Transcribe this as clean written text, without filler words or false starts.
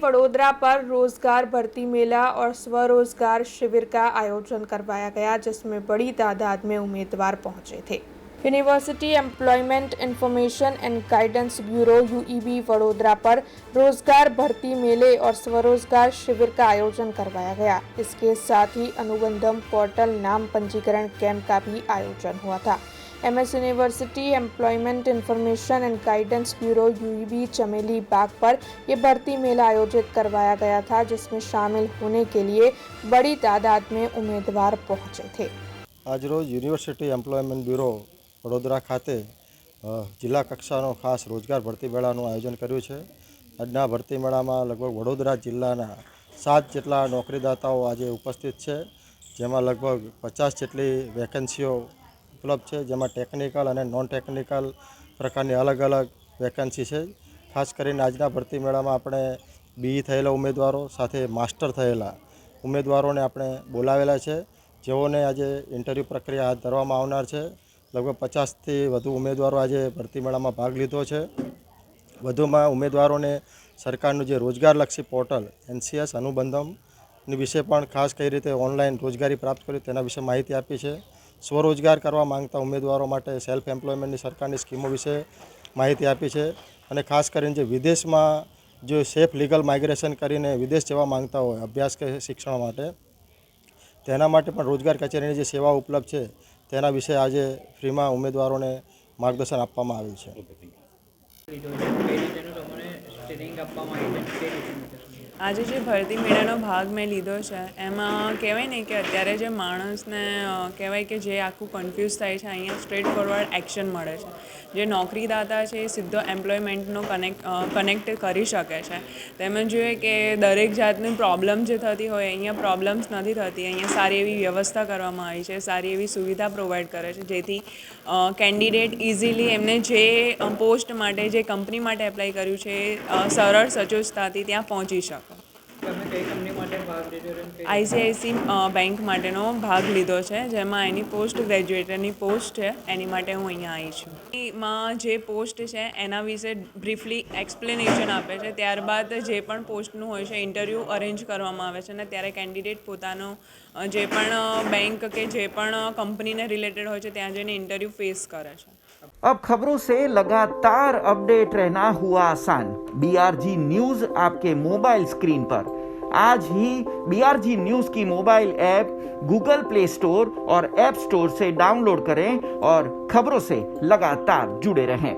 वडोदरा पर रोजगार भर्ती मेला और स्वरोजगार शिविर का आयोजन करवाया गया, जिसमें बड़ी तादाद में उम्मीदवार पहुंचे थे। University employment information and guidance bureau UEB Vadodara पर रोजगार भर्ती मेले और स्वरोजगार शिविर का आयोजन करवाया गया। इसके साथ ही अनुबंधम पोर्टल नाम पंजीकरण कैंप का भी आयोजन हुआ था। MS university employment information and guidance bureau UEB Chameli Bagh पर यह भर्ती मेला आयोजित करवाया गया था, जिसमें शामिल होने के लिए बड़ी तादाद में उम्मीदवार पहुंचे थे। आज रोज यूनिवर्सिटी एम्प्लॉयमेंट ब्यूरो वडोदरा खाते जिला कक्षाનો ખાસ રોજગાર ભરતી મેળાનું આયોજન કર્યું છે। આજના ભરતી મેળામાં લગભગ વડોદરા જિલ્લાના 7 જેટલા નોકરીદાતાઓ આજે ઉપસ્થિત છે, જેમાં લગભગ 50 જેટલી વેકેન્સીઓ ઉપલબ્ધ છે, જેમાં ટેકનિકલ અને નોન ટેકનિકલ પ્રકારની અલગ અલગ વેકેન્સી છે। ખાસ કરીને આજના ભરતી મેળામાં આપણે બીઈ થયેલા ઉમેદવારો સાથે માસ્ટર થયેલા ઉમેદવારોને આપણે બોલાવેલા છે, જેઓને આજે ઇન્ટરવ્યૂ પ્રક્રિયા હાથ ધરવામાં આવનાર છે। लगभग 50 થી વધુ ઉમેદવારો આજે ભરતી મેળામાં ભાગ લીધો છે। વધુમાં ઉમેદવારોને સરકારનું જે રોજગારલક્ષી પોર્ટલ એનસીએસ અનુબંધમની વિશે પણ ખાસ કઈ રીતે ઓનલાઈન રોજગારી પ્રાપ્ત કરી તેના વિશે માહિતી આપી છે। સ્વરોજગાર કરવા માંગતા ઉમેદવારો માટે સેલ્ફ એમ્પ્લોયમેન્ટની સરકારની સ્કીમો વિશે માહિતી આપી છે। અને ખાસ કરીને જે વિદેશમાં જો સેફ લીગલ માઇગ્રેશન કરીને વિદેશ જવા માંગતા હોય અભ્યાસ કે શિક્ષણ માટે, તેના માટે પણ રોજગાર કચેરીની જે સેવાઓ ઉપલબ્ધ છે તેના વિશે આજે ફ્રીમાં ઉમેદવારોને માર્ગદર્શન આપવામાં આવ્યું છે। આજે જે ભરતી મેળાનો ભાગ મેં લીધો છે એમાં કહેવાય ને કે અત્યારે જે માણસને કહેવાય કે જે આખું કન્ફ્યુઝ થાય છે, અહીંયા સ્ટ્રેટ ફોરવર્ડ એક્શન મળે છે। જે નોકરીદાતા છે એ સીધો એમ્પ્લોયમેન્ટનો કનેક્ટ કરી શકે છે। તેમજ જોઈએ કે દરેક જાતની પ્રોબ્લેમ જે થતી હોય અહીંયા પ્રોબ્લેમ્સ નથી થતી। અહીંયા સારી એવી વ્યવસ્થા કરવામાં આવી છે, સારી એવી સુવિધા પ્રોવાઈડ કરે છે, જેથી કેન્ડિડેટ ઇઝીલી એમને જે પોસ્ટ માટે જે કંપની માટે એપ્લાય કર્યું છે સરળ સચોટતાથી ત્યાં પહોંચી શકે। આઈસીઆઈસી બેંક માટેનો ભાગ લીધો છે, જેમાં એની પોસ્ટ ગ્રેજ્યુએટરની પોસ્ટ છે, એની માટે હું અહીંયા આવી છું। એમાં જે પોસ્ટ છે એના વિશે બ્રીફલી એક્સપ્લેનેશન આપે છે, ત્યારબાદ જે પણ પોસ્ટનું હોય છે ઇન્ટરવ્યૂ અરેન્જ કરવામાં આવે છે અને ત્યારે કેન્ડિડેટ પોતાનો જે પણ બેંક કે જે પણ કંપનીને રિલેટેડ હોય છે ત્યાં જઈને ઇન્ટરવ્યૂ फेस કરે છે। अब खबरों से लगातार अपडेट रहना हुआ आसान। बीआरजी न्यूज आपके मोबाइल स्क्रीन पर। आज ही बीआरजी न्यूज की mobile app Google play store और ऐप स्टोर से डाउनलोड करें और खबरों से लगातार जुड़े रहें।